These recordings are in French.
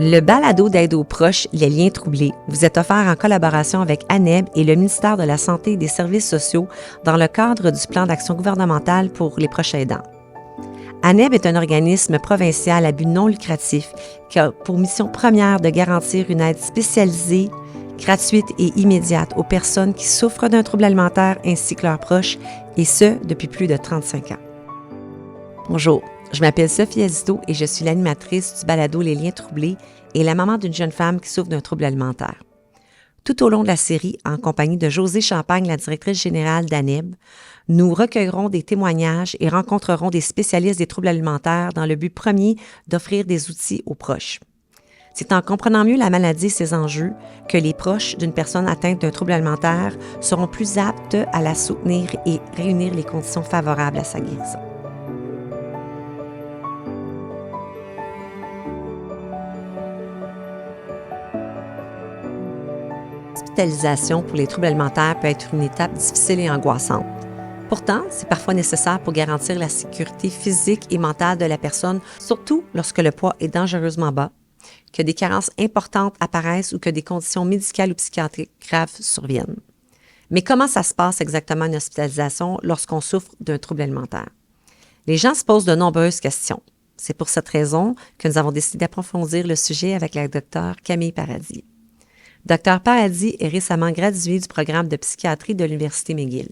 Le balado d'aide aux proches, les liens troublés, vous est offert en collaboration avec ANEB et le ministère de la Santé et des Services sociaux dans le cadre du plan d'action gouvernemental pour les proches aidants. ANEB est un organisme provincial à but non lucratif qui a pour mission première de garantir une aide spécialisée, gratuite et immédiate aux personnes qui souffrent d'un trouble alimentaire ainsi que leurs proches, et ce, depuis plus de 35 ans. Bonjour, je m'appelle Sophie Azito et je suis l'animatrice du balado Les liens troublés et la maman d'une jeune femme qui souffre d'un trouble alimentaire. Tout au long de la série, en compagnie de Josée Champagne, la directrice générale d'ANEB, nous recueillerons des témoignages et rencontrerons des spécialistes des troubles alimentaires dans le but premier d'offrir des outils aux proches. C'est en comprenant mieux la maladie et ses enjeux que les proches d'une personne atteinte d'un trouble alimentaire seront plus aptes à la soutenir et réunir les conditions favorables à sa guérison. L'hospitalisation pour les troubles alimentaires peut être une étape difficile et angoissante. Pourtant, c'est parfois nécessaire pour garantir la sécurité physique et mentale de la personne, surtout lorsque le poids est dangereusement bas, que des carences importantes apparaissent ou que des conditions médicales ou psychiatriques graves surviennent. Mais comment ça se passe exactement une hospitalisation lorsqu'on souffre d'un trouble alimentaire? Les gens se posent de nombreuses questions. C'est pour cette raison que nous avons décidé d'approfondir le sujet avec la docteure Camille Paradis. Dr Paradis est récemment graduée du programme de psychiatrie de l'Université McGill.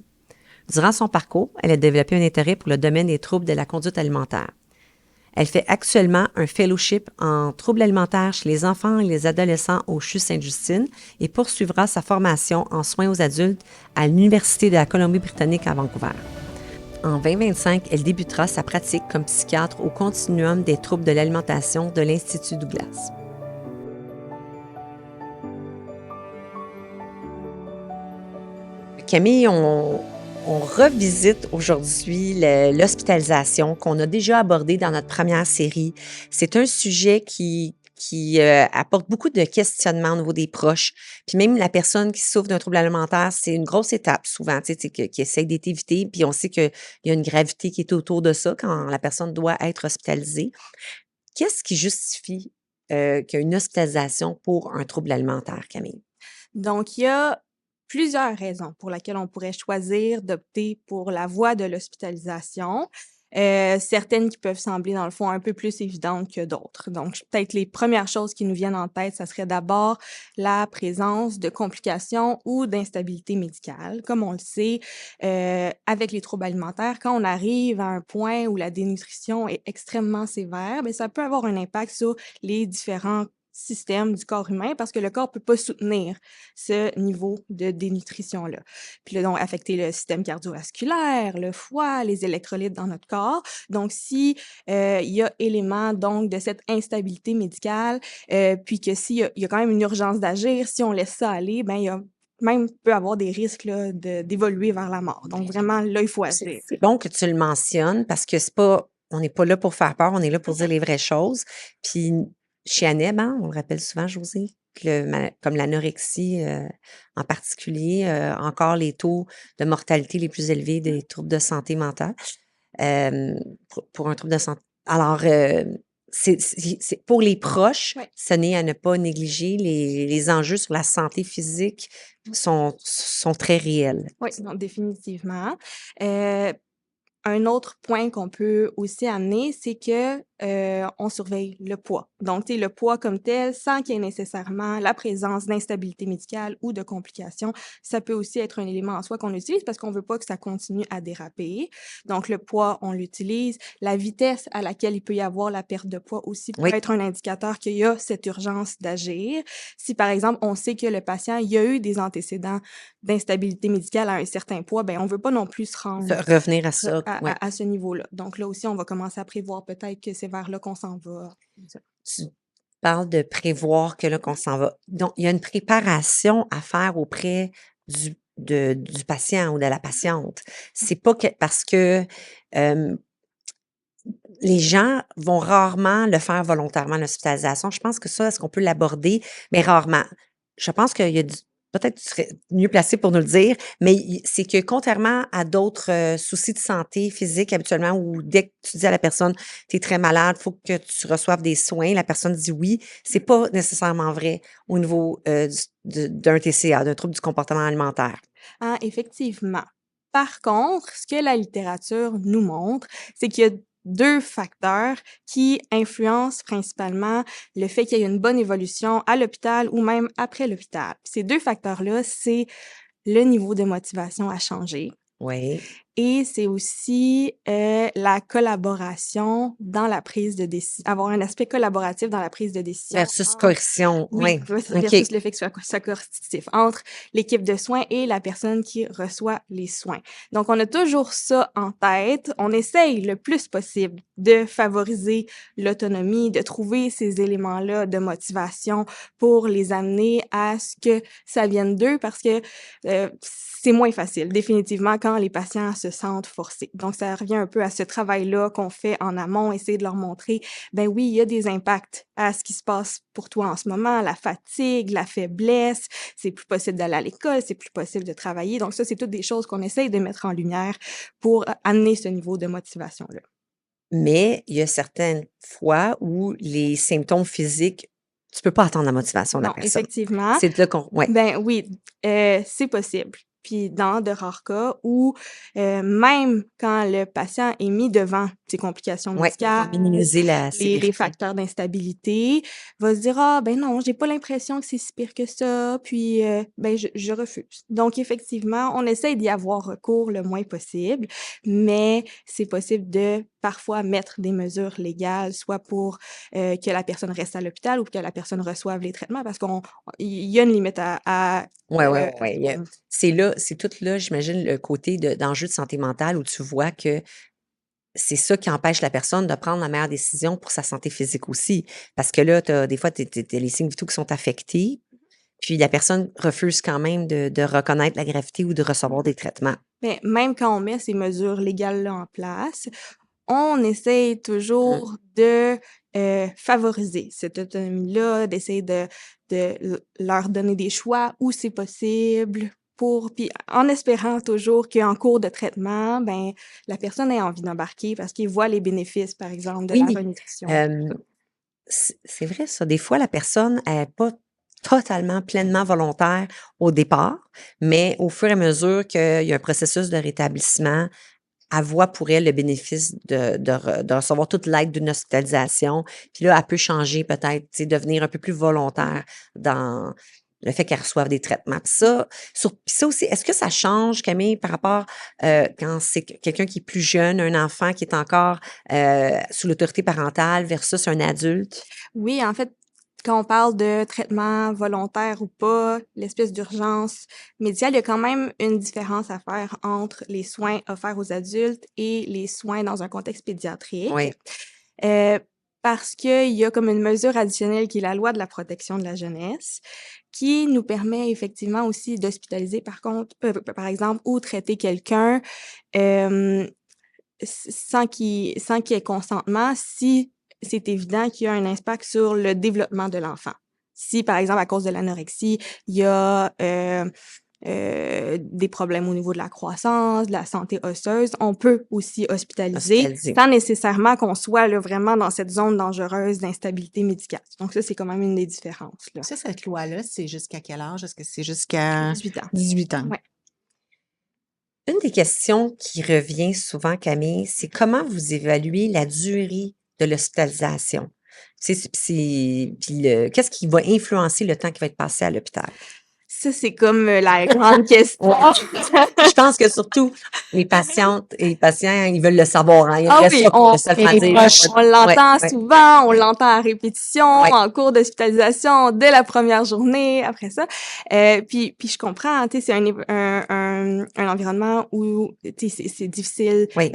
Durant son parcours, elle a développé un intérêt pour le domaine des troubles de la conduite alimentaire. Elle fait actuellement un fellowship en troubles alimentaires chez les enfants et les adolescents au CHU Sainte-Justine et poursuivra sa formation en soins aux adultes à l'Université de la Colombie-Britannique à Vancouver. En 2025, elle débutera sa pratique comme psychiatre au continuum des troubles de l'alimentation de l'Institut Douglas. Camille, on revisite aujourd'hui l'hospitalisation qu'on a déjà abordé dans notre première série. C'est un sujet qui apporte beaucoup de questionnements au niveau des proches. Puis même la personne qui souffre d'un trouble alimentaire, c'est une grosse étape souvent, tu sais, qui essaie d'être évitée. Puis on sait qu'il y a une gravité qui est autour de ça quand la personne doit être hospitalisée. Qu'est-ce qui justifie qu'il y a une hospitalisation pour un trouble alimentaire, Camille? Donc, il y a plusieurs raisons pour lesquelles on pourrait choisir d'opter pour la voie de l'hospitalisation. Certaines qui peuvent sembler, dans le fond, un peu plus évidentes que d'autres. Donc, peut-être les premières choses qui nous viennent en tête, ça serait d'abord la présence de complications ou d'instabilité médicale. Comme on le sait, avec les troubles alimentaires, quand on arrive à un point où la dénutrition est extrêmement sévère, bien, ça peut avoir un impact sur les différents systèmes du corps humain parce que le corps peut pas soutenir ce niveau de dénutrition-là. Puis là, donc, affecter le système cardiovasculaire, le foie, les électrolytes dans notre corps. Donc, si il y a élément donc de cette instabilité médicale, puis que s'il y a quand même une urgence d'agir, si on laisse ça aller, ben il y a même peut avoir des risques là, d'évoluer vers la mort. Donc, vraiment, là, il faut agir. C'est bon que tu le mentionnes parce que on n'est pas là pour faire peur, on est là pour dire les vraies choses. Puis chez ANEB, hein, on le rappelle souvent, Josée, que comme l'anorexie en particulier, encore les taux de mortalité les plus élevés des troubles de santé mentale pour un trouble de santé. Alors, c'est pour les proches, Ouais. ce n'est à ne pas négliger. Les enjeux sur la santé physique sont très réels. Oui, non, définitivement. Un autre point qu'on peut aussi amener, c'est que, on surveille le poids. Donc, tu sais, le poids comme tel, sans qu'il y ait nécessairement la présence d'instabilité médicale ou de complications, ça peut aussi être un élément en soi qu'on utilise parce qu'on veut pas que ça continue à déraper. Donc, le poids, on l'utilise. La vitesse à laquelle il peut y avoir la perte de poids aussi peut Oui. être un indicateur qu'il y a cette urgence d'agir. Si, par exemple, on sait que le patient, il y a eu des antécédents d'instabilité médicale à un certain poids, ben on veut pas non plus se rendre Revenir à ça, ouais. à ce niveau-là. Donc là aussi, on va commencer à prévoir peut-être que c'est vers là qu'on s'en va. Tu parles de prévoir que là, qu'on s'en va. Donc, il y a une préparation à faire auprès du patient ou de la patiente. C'est pas que parce que les gens vont rarement le faire volontairement, l'hospitalisation. Je pense que ça, est-ce qu'on peut l'aborder? Mais rarement. Je pense qu'il y a peut-être tu serais mieux placé pour nous le dire, mais c'est que contrairement à d'autres, soucis de santé physique habituellement où dès que tu dis à la personne: «Tu es très malade, faut que tu reçoives des soins», la personne dit oui. C'est pas nécessairement vrai au niveau, d'un TCA, d'un trouble du comportement alimentaire. Ah, effectivement. Par contre, ce que la littérature nous montre, c'est qu'il y a 2 facteurs qui influencent principalement le fait qu'il y ait une bonne évolution à l'hôpital ou même après l'hôpital. Ces 2 facteurs-là, c'est le niveau de motivation à changer Oui. et c'est aussi, la collaboration dans la prise de décision, avoir un aspect collaboratif dans la prise de décision Versus entre coercition, oui, oui. OK. versus le fait que soit coercitif entre l'équipe de soins et la personne qui reçoit les soins. Donc on a toujours ça en tête. On essaye le plus possible de favoriser l'autonomie, de trouver ces éléments-là de motivation pour les amener à ce que ça vienne d'eux parce que, c'est moins facile définitivement quand les patients se sentent forcés. Donc ça revient un peu à ce travail-là qu'on fait en amont, essayer de leur montrer, ben oui, il y a des impacts à ce qui se passe pour toi en ce moment, la fatigue, la faiblesse, c'est plus possible d'aller à l'école, c'est plus possible de travailler. Donc ça, c'est toutes des choses qu'on essaye de mettre en lumière pour amener ce niveau de motivation-là. Mais il y a certaines fois où les symptômes physiques, tu peux pas attendre la motivation de la Non, personne. effectivement, C'est là qu'on ouais. ben oui, c'est possible. Puis dans de rares cas où, même quand le patient est mis devant ses complications Ouais, pour médicales, minimiser la les sévérité. facteurs d'instabilité, va se dire: «Ah ben non, j'ai pas l'impression que c'est si pire que ça, puis, ben je refuse». Donc effectivement, on essaye d'y avoir recours le moins possible, mais c'est possible de parfois mettre des mesures légales, soit pour, que la personne reste à l'hôpital ou que la personne reçoive les traitements parce il y a une limite à, Ouais, ouais, heu, ouais, ouais, c'est là, c'est tout là, j'imagine, le côté d'enjeu de santé mentale où tu vois que c'est ça qui empêche la personne de prendre la meilleure décision pour sa santé physique aussi. Parce que là, des fois, tu les signes vitaux qui sont affectés, puis la personne refuse quand même de reconnaître la gravité ou de recevoir des traitements. mais même quand on met ces mesures légales-là en place, on essaye Mmh. toujours de, favoriser cette autonomie-là, d'essayer de leur donner des choix où c'est possible pour puis en espérant toujours qu'en cours de traitement, ben, la personne ait envie d'embarquer parce qu'il voit les bénéfices, par exemple, de la Oui, renutrition. hem, c'est vrai ça. Des fois, la personne est pas totalement, pleinement volontaire au départ, mais au fur et à mesure qu'il y a un processus de rétablissement, elle voit pour elle le bénéfice de recevoir toute l'aide d'une hospitalisation. Puis là, elle peut changer peut-être, tu sais, devenir un peu plus volontaire dans le fait qu'elle reçoive des traitements. Puis ça aussi, est-ce que ça change, Camille, par rapport, quand c'est quelqu'un qui est plus jeune, un enfant qui est encore, sous l'autorité parentale versus un adulte? Oui, en fait, quand on parle de traitement volontaire ou pas, l'espèce d'urgence médicale, il y a quand même une différence à faire entre les soins offerts aux adultes et les soins dans un contexte pédiatrique. Oui, Heu, Parce qu'il y a comme une mesure additionnelle qui est la loi de la protection de la jeunesse, qui nous permet effectivement aussi d'hospitaliser par exemple ou traiter quelqu'un, hem sans qu'il y ait consentement, si c'est évident qu'il y a un impact sur le développement de l'enfant. Si, par exemple, à cause de l'anorexie, il y a, des problèmes au niveau de la croissance, de la santé osseuse, on peut aussi hospitaliser hospitalisé. sans nécessairement qu'on soit là vraiment dans cette zone dangereuse d'instabilité médicale. Donc ça, c'est quand même une des différences, là. Ça, cette loi-là, c'est jusqu'à quel âge? Est-ce que c'est jusqu'à 18 ans. 18 ans? Ouais. Une des questions qui revient souvent, Camille, c'est comment vous évaluez la durée de l'hospitalisation? Puis qu'est-ce qui va influencer le temps qui va être passé à l'hôpital? Ça, c'est comme, la grande question. Ouais. Je pense que surtout les patientes et les patients, ils veulent le savoir, hein. Ils Ah aimeraient oui, ça qu'on on se le Et fasse les dire. proches. On Ouais, l'entend ouais, souvent, on l'entend à répétition, ouais. en cours d'hospitalisation, dès la première journée, après ça. Puis je comprends, hein, tu sais, c'est un environnement où, tu sais, c'est difficile, Oui,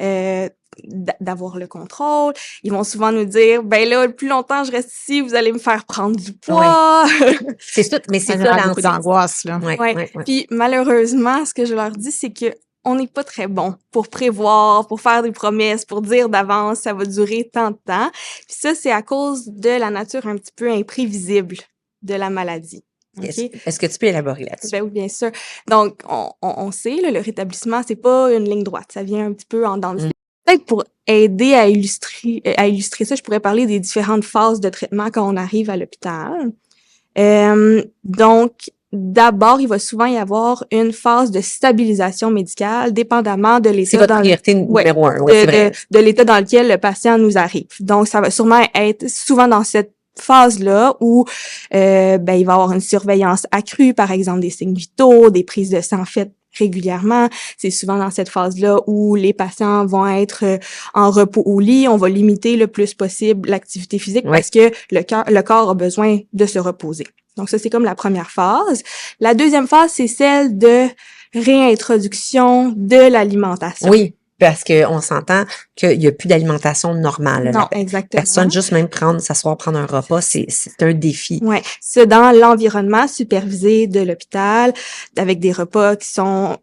d'avoir le contrôle. Ils vont souvent nous dire: «Ben là, le plus longtemps je reste ici, vous allez me faire prendre du oui. poids». C'est ça, mais c'est Ça ça génère beaucoup l'anxiété. d'angoisse, là. Ouais, Ouais, ouais, ouais. puis malheureusement, ce que je leur dis, c'est qu'on n'est pas très bon pour prévoir, pour faire des promesses, pour dire d'avance ça va durer tant de temps. Puis ça, c'est à cause de la nature un petit peu imprévisible de la maladie. Est-ce que tu peux élaborer là-dessus? Ben oui, bien sûr. Donc, on sait, là, le rétablissement, c'est pas une ligne droite. Ça vient un petit peu en dents de scie. Peut-être pour aider à illustrer ça, je pourrais parler des différentes phases de traitement quand on arrive à l'hôpital. Donc, d'abord, il va souvent y avoir une phase de stabilisation médicale, dépendamment de C'est l'état votre priorité numéro un. Oui, c'est vrai. de l'état dans lequel le patient nous arrive. Donc, ça va sûrement être souvent dans cette phase-là où il va y avoir une surveillance accrue, par exemple des signes vitaux, des prises de sang faites régulièrement. C'est souvent dans cette phase-là où les patients vont être en repos au lit. On va limiter le plus possible l'activité physique parce que le corps a besoin de se reposer. Donc ça, c'est comme la première phase. La deuxième phase, c'est celle de réintroduction de l'alimentation. Oui, parce qu'on s'entend qu'il n'y a plus d'alimentation normale. Non, exactement. Personne, juste même s'asseoir, prendre un repas, c'est un défi. Oui, c'est dans l'environnement supervisé de l'hôpital, avec des repas qui sont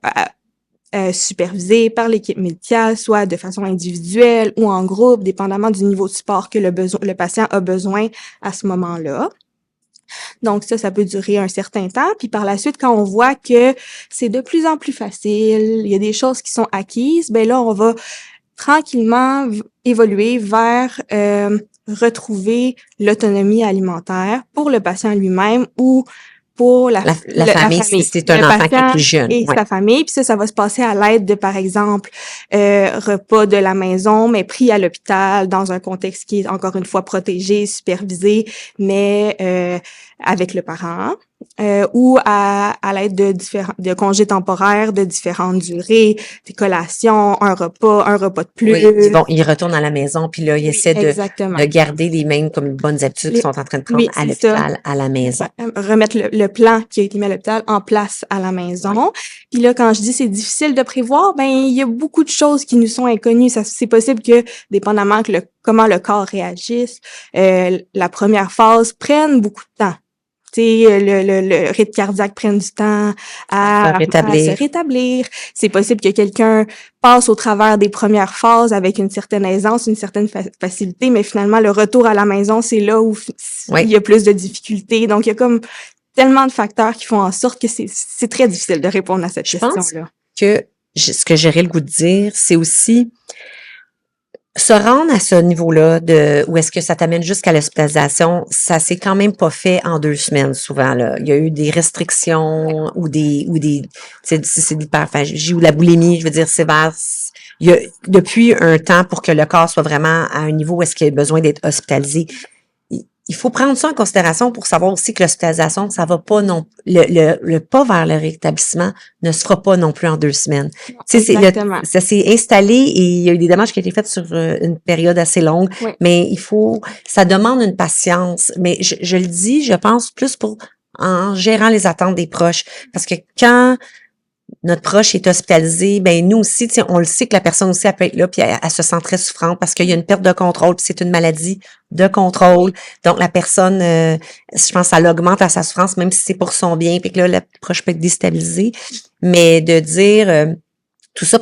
supervisés par l'équipe médicale, soit de façon individuelle ou en groupe, dépendamment du niveau de support que le patient a besoin à ce moment-là. Donc ça peut durer un certain temps. Puis par la suite, quand on voit que c'est de plus en plus facile, il y a des choses qui sont acquises, ben là, on va tranquillement évoluer vers retrouver l'autonomie alimentaire pour le patient lui-même ou pour la famille, si c'est un enfant qui est plus jeune. Et sa famille. Puis ça va se passer à l'aide de, par exemple, repas de la maison, mais pris à l'hôpital dans un contexte qui est encore une fois protégé, supervisé, mais avec le parent. Ou à l'aide de congés temporaires de différentes durées, des collations, un repas de plus. Oui, bon, ils retournent à la maison, puis là, ils essaient de garder les mêmes comme bonnes habitudes qu'ils sont en train de prendre à l'hôpital, à la maison. Remettre le plan qui a été mis à l'hôpital en place à la maison. Puis là, quand je dis c'est difficile de prévoir, ben il y a beaucoup de choses qui nous sont inconnues. C'est possible que, dépendamment comment le corps réagisse, la première phase prenne beaucoup de temps. Le rythme cardiaque prenne du temps à se rétablir. C'est possible que quelqu'un passe au travers des premières phases avec une certaine aisance, une certaine facilité, mais finalement, le retour à la maison, c'est là où il y a plus de difficultés. Donc, il y a comme tellement de facteurs qui font en sorte que c'est très difficile de répondre à cette question-là. Je pense que ce que j'aurais le goût de dire, c'est aussi se rendre à ce niveau-là où est-ce que ça t'amène jusqu'à l'hospitalisation, ça s'est quand même pas fait en 2 semaines souvent là. Il y a eu des restrictions ou c'est l'hyperphagie ou la boulimie, je veux dire sévère. Il y a depuis un temps pour que le corps soit vraiment à un niveau où est-ce qu'il a besoin d'être hospitalisé. Il faut prendre ça en considération pour savoir aussi que l'hospitalisation, ça va pas le pas vers le rétablissement ne se fera pas non plus en 2 semaines. Ça s'est installé et il y a eu des démarches qui ont été faites sur une période assez longue, mais ça demande une patience. Mais je le dis, je pense plus en gérant les attentes des proches. Parce que quand notre proche est hospitalisé, ben nous aussi, on le sait que la personne aussi, elle peut être là, puis elle se sent très souffrante parce qu'il y a une perte de contrôle, puis c'est une maladie de contrôle. Donc, la personne, je pense, ça l'augmente à sa souffrance, même si c'est pour son bien, puis que là, le proche peut être déstabilisé. Mais de dire, tout ça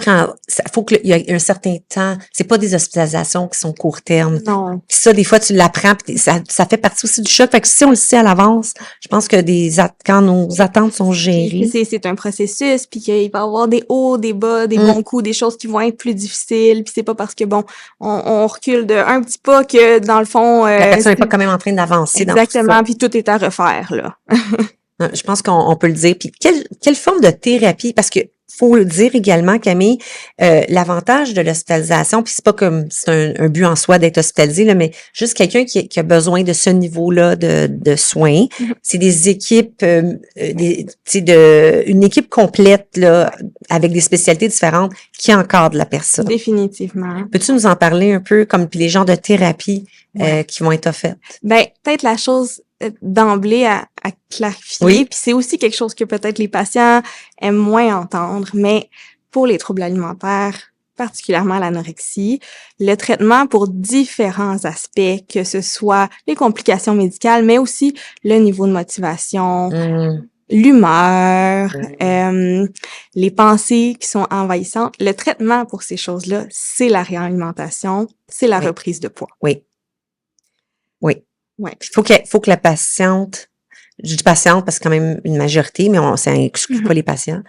faut qu'il y ait un certain temps. C'est pas des hospitalisations qui sont court terme. Non. Puis ça, des fois, tu l'apprends, puis ça fait partie aussi du choc. Fait que si on le sait à l'avance, je pense que quand nos attentes sont gérées. C'est un processus, puis qu'il va y avoir des hauts, des bas, des bons coups, des choses qui vont être plus difficiles. Puis c'est pas parce que, on recule de un petit pas que, dans le fond... la personne n'est pas quand même en train d'avancer. Exactement, puis tout est à refaire, là. Je pense qu'on peut le dire. Puis quelle forme de thérapie? Parce que faut le dire également, Camille, l'avantage de l'hospitalisation, puis c'est pas comme c'est un but en soi d'être hospitalisé, là, mais juste quelqu'un qui a besoin de ce niveau-là de soins. C'est des équipes, une équipe complète là, avec des spécialités différentes qui encadrent la personne. Définitivement. Peux-tu nous en parler un peu comme les genres de thérapie qui vont être offertes? Ben, peut-être la chose d'emblée à clarifier, puis c'est aussi quelque chose que peut-être les patients aiment moins entendre, mais pour les troubles alimentaires, particulièrement l'anorexie, le traitement pour différents aspects, que ce soit les complications médicales, mais aussi le niveau de motivation, l'humeur, les pensées qui sont envahissantes. Le traitement pour ces choses-là, c'est la réalimentation, c'est la reprise de poids. Oui. Ouais. Il faut que la patiente je dis patiente parce que quand même une majorité, mais ça inclut pas les patients,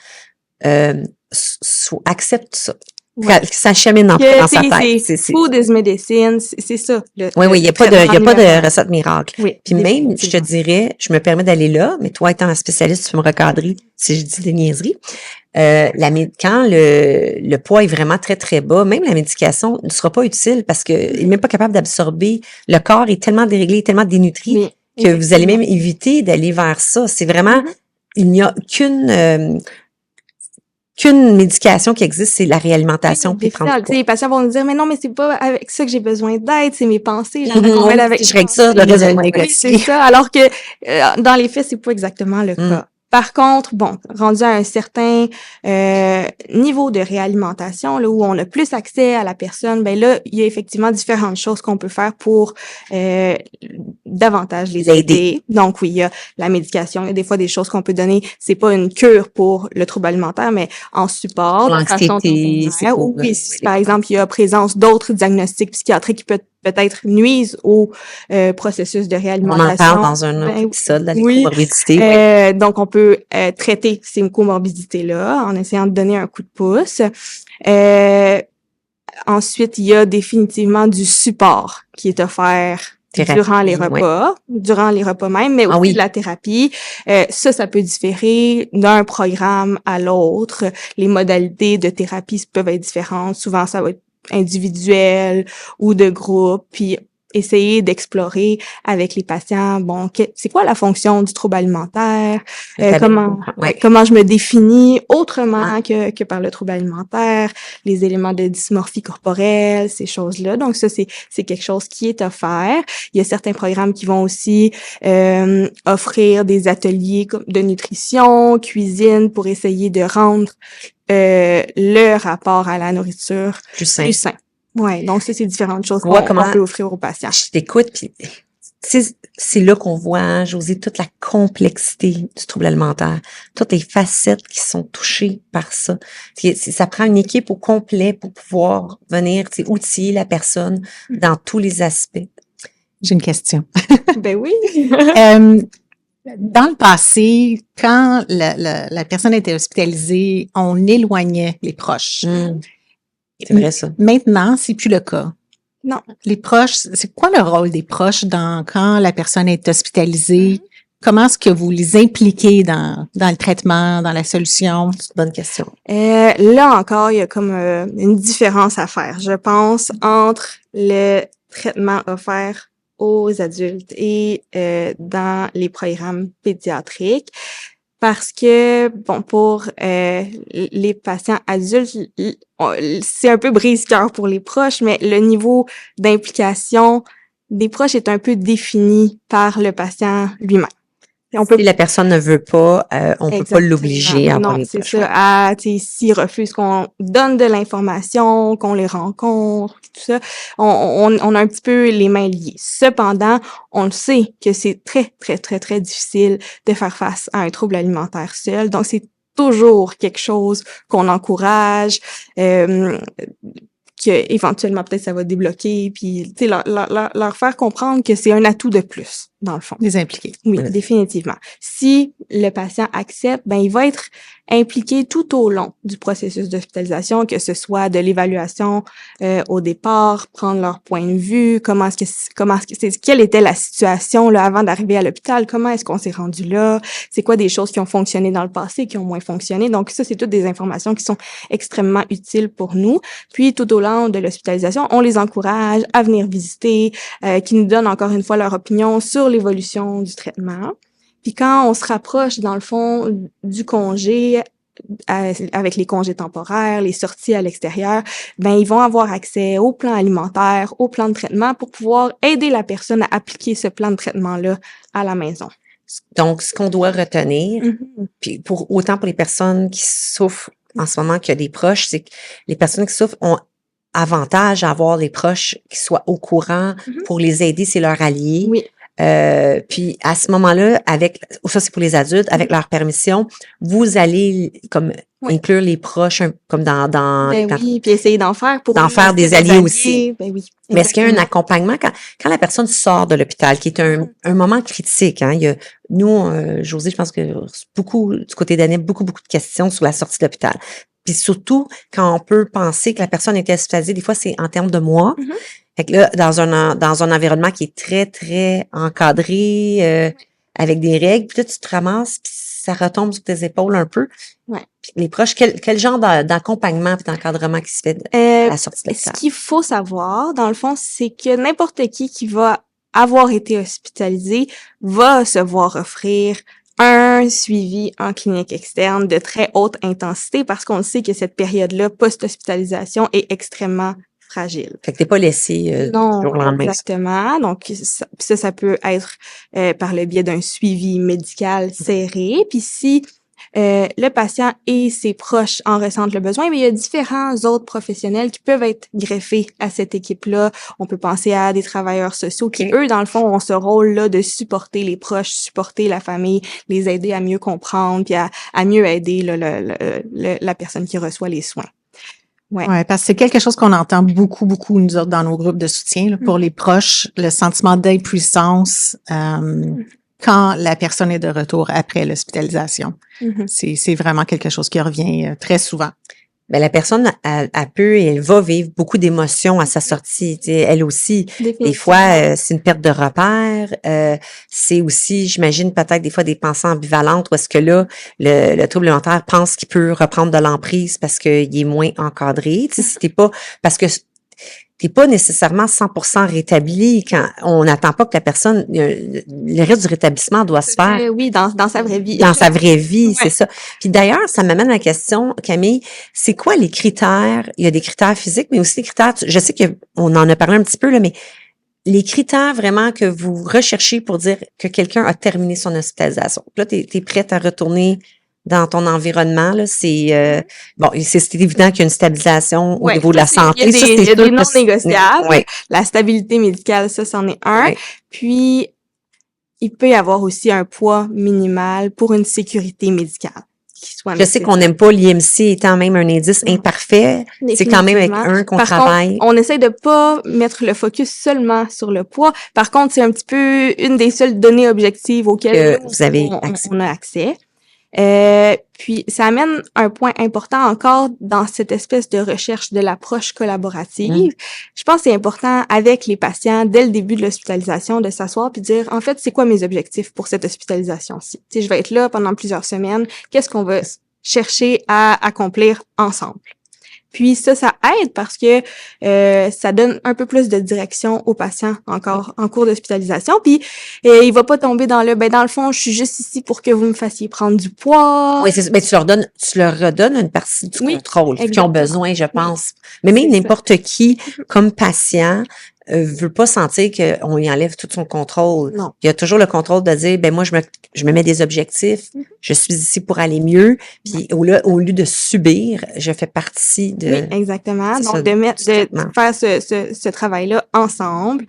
accepte ça. Ouais. Que ça chemine dans sa tête. C'est food is medicine, c'est ça. Oui, il n'y a pas de recette miracle. Oui, puis même, je te dirais, je me permets d'aller là, mais toi étant un spécialiste, tu peux me recadrer si je dis des niaiseries. Quand le poids est vraiment très, très bas, même la médication ne sera pas utile parce qu'il n'est même pas capable d'absorber. Le corps est tellement déréglé, tellement dénutri que vous allez même éviter d'aller vers ça. C'est vraiment, il n'y a qu'une médication qui existe, c'est la réalimentation. Oui, les patients vont nous dire, mais non, mais c'est pas avec ça que j'ai besoin d'aide, c'est mes pensées. Je règle ça, le raisonnement. C'est ça, alors que dans les faits, c'est pas exactement le cas. Par contre, rendu à un certain niveau de réalimentation, là, où on a plus accès à la personne, ben là, il y a effectivement différentes choses qu'on peut faire pour davantage les aider. Donc oui, il y a la médication, il y a des fois des choses qu'on peut donner, c'est pas une cure pour le trouble alimentaire, mais en support, de façon temporaire. Ou si par exemple, il y a présence d'autres diagnostics psychiatriques qui peut-être nuisent au processus de réalimentation. On en parle dans un autre épisode, la comorbidité. Donc, on peut traiter ces comorbidités-là en essayant de donner un coup de pouce. Ensuite, il y a définitivement du support qui est offert durant les repas même, mais aussi de la thérapie. Ça peut différer d'un programme à l'autre. Les modalités de thérapie peuvent être différentes. Souvent, ça va être individuel ou de groupe, puis essayer d'explorer avec les patients, c'est quoi la fonction du trouble alimentaire, comment je me définis autrement que par le trouble alimentaire, les éléments de dysmorphie corporelle, ces choses-là. Donc ça, c'est quelque chose qui est offert. Il y a certains programmes qui vont aussi offrir des ateliers de nutrition, cuisine, pour essayer de rendre le rapport à la nourriture plus sain. Ouais, donc ça, c'est différentes choses qu'on peut offrir aux patients. Je t'écoute, puis c'est là qu'on voit, Josée, toute la complexité du trouble alimentaire, toutes les facettes qui sont touchées par ça. Ça prend une équipe au complet pour pouvoir venir outiller la personne dans tous les aspects. J'ai une question. Ben oui. Dans le passé, quand la personne était hospitalisée, on éloignait les proches. C'est vrai, ça. Maintenant, c'est plus le cas. Non. Les proches, c'est quoi le rôle des proches quand la personne est hospitalisée? Comment est-ce que vous les impliquez dans le traitement, dans la solution? C'est une bonne question. Là encore, il y a comme une différence à faire, je pense, entre le traitement offert aux adultes et dans les programmes pédiatriques. Parce que, pour les patients adultes, c'est un peu brise-cœur pour les proches, mais le niveau d'implication des proches est un peu défini par le patient lui-même. Si la personne ne veut pas, on peut pas l'obliger à avoir les proches. Non, c'est ça. S'ils refusent qu'on donne de l'information, qu'on les rencontre, tout ça, on a un petit peu les mains liées. Cependant, on le sait que c'est très, très, très, très difficile de faire face à un trouble alimentaire seul. Donc, c'est toujours quelque chose qu'on encourage, que éventuellement peut-être ça va débloquer, puis tu sais leur faire comprendre que c'est un atout de plus dans le fond. Les impliquer. Oui, définitivement. Si le patient accepte, il va être impliqué tout au long du processus d'hospitalisation, que ce soit de l'évaluation au départ, prendre leur point de vue, quelle était la situation là avant d'arriver à l'hôpital, comment est-ce qu'on s'est rendu là, c'est quoi des choses qui ont fonctionné dans le passé, qui ont moins fonctionné. Donc ça, c'est toutes des informations qui sont extrêmement utiles pour nous. Puis tout au long de l'hospitalisation, on les encourage à venir visiter, qui nous donnent encore une fois leur opinion sur l'évolution du traitement. Puis quand on se rapproche, dans le fond, du congé, avec les congés temporaires, les sorties à l'extérieur, ils vont avoir accès au plan alimentaire, au plan de traitement pour pouvoir aider la personne à appliquer ce plan de traitement-là à la maison. Donc, ce qu'on doit retenir, puis autant pour les personnes qui souffrent en ce moment qu'il y a des proches, c'est que les personnes qui souffrent ont avantage à avoir des proches qui soient au courant pour les aider, c'est leur allié. Oui. Puis à ce moment-là, ça c'est pour les adultes, avec leur permission, vous allez comme Oui. inclure les proches comme dans Ben quand oui, puis essayer d'en faire pour d'en eux faire aussi des alliés aussi. Ben oui, Mais est-ce qu'il y a un exactement. accompagnement quand la personne sort de l'hôpital, qui est un moment critique, hein? Nous, Josée, je pense que beaucoup, du côté d'Annette, beaucoup de questions sur la sortie de l'hôpital. Puis surtout, quand on peut penser que la personne était hospitalisée, des fois, c'est en termes de mois. Mhm. Fait que là, dans un environnement qui est très, très encadré, avec des règles, puis là, tu te ramasses, puis ça retombe sur tes épaules un peu. Ouais. Puis les proches, quel genre d'accompagnement et d'encadrement qui se fait à la sortie de Ce l'hôpital? qu'il faut savoir, dans le fond, c'est que n'importe qui va avoir été hospitalisé va se voir offrir un suivi en clinique externe de très haute intensité parce qu'on sait que cette période-là, post-hospitalisation, est extrêmement fragile. Fait que t'es pas laissé du Non, jour au lendemain. exactement. Donc, ça peut être par le biais d'un suivi médical serré. Puis si le patient et ses proches en ressentent le besoin, mais il y a différents autres professionnels qui peuvent être greffés à cette équipe-là. On peut penser à des travailleurs sociaux qui, eux, dans le fond, ont ce rôle-là de supporter les proches, supporter la famille, les aider à mieux comprendre, puis à mieux aider la personne qui reçoit les soins. Ouais, parce que c'est quelque chose qu'on entend beaucoup, nous autres, dans nos groupes de soutien, là, pour les proches, le sentiment d'impuissance quand la personne est de retour après l'hospitalisation. C'est vraiment quelque chose qui revient très souvent. Ben, la personne, elle peut et elle va vivre beaucoup d'émotions à sa sortie. Tu sais, elle aussi, des fois, c'est une perte de repère. C'est aussi, j'imagine, peut-être des fois des pensées ambivalentes où est-ce que là, le trouble alimentaire pense qu'il peut reprendre de l'emprise parce qu'il est moins encadré. Tu sais, si t'es pas, parce que t'es pas nécessairement 100% rétabli quand on n'attend pas que la personne, le reste du rétablissement doit se faire. Oui, dans sa vraie vie. Dans sa vraie vie, c'est ça. Puis d'ailleurs, ça m'amène à la question, Camille, c'est quoi les critères? Il y a des critères physiques, mais aussi des critères, je sais qu'on en a parlé un petit peu, là, mais les critères vraiment que vous recherchez pour dire que quelqu'un a terminé son hospitalisation. Là, t'es prête à retourner dans ton environnement, là, c'est évident qu'il y a une stabilisation au niveau de la santé. Il y a des non négociables. Ouais. La stabilité médicale, ça, c'en est un. Ouais. Puis, il peut y avoir aussi un poids minimal pour une sécurité médicale. Je sais qu'on n'aime pas l'IMC étant même un indice imparfait. C'est quand même avec un qu'on travaille. Contre, on essaie de pas mettre le focus seulement sur le poids. Par contre, c'est un petit peu une des seules données objectives auxquelles on a accès. Puis, ça amène un point important encore dans cette espèce de recherche de l'approche collaborative. Je pense que c'est important avec les patients, dès le début de l'hospitalisation, de s'asseoir puis dire, en fait, c'est quoi mes objectifs pour cette hospitalisation-ci? Tu sais, je vais être là pendant plusieurs semaines. Qu'est-ce qu'on va chercher à accomplir ensemble? Puis ça aide parce que ça donne un peu plus de direction au patient encore en cours d'hospitalisation. Puis il va pas tomber dans dans le fond, je suis juste ici pour que vous me fassiez prendre du poids. Oui, mais tu leur redonnes une partie du contrôle qu'ils ont besoin, je pense. Mais même n'importe qui, comme patient, veut pas sentir qu'on lui enlève tout son contrôle. Non. Il y a toujours le contrôle de dire, ben moi, je me mets des objectifs, je suis ici pour aller mieux, puis au lieu de subir, je fais partie de... Oui, exactement. Donc, de faire ce travail-là ensemble.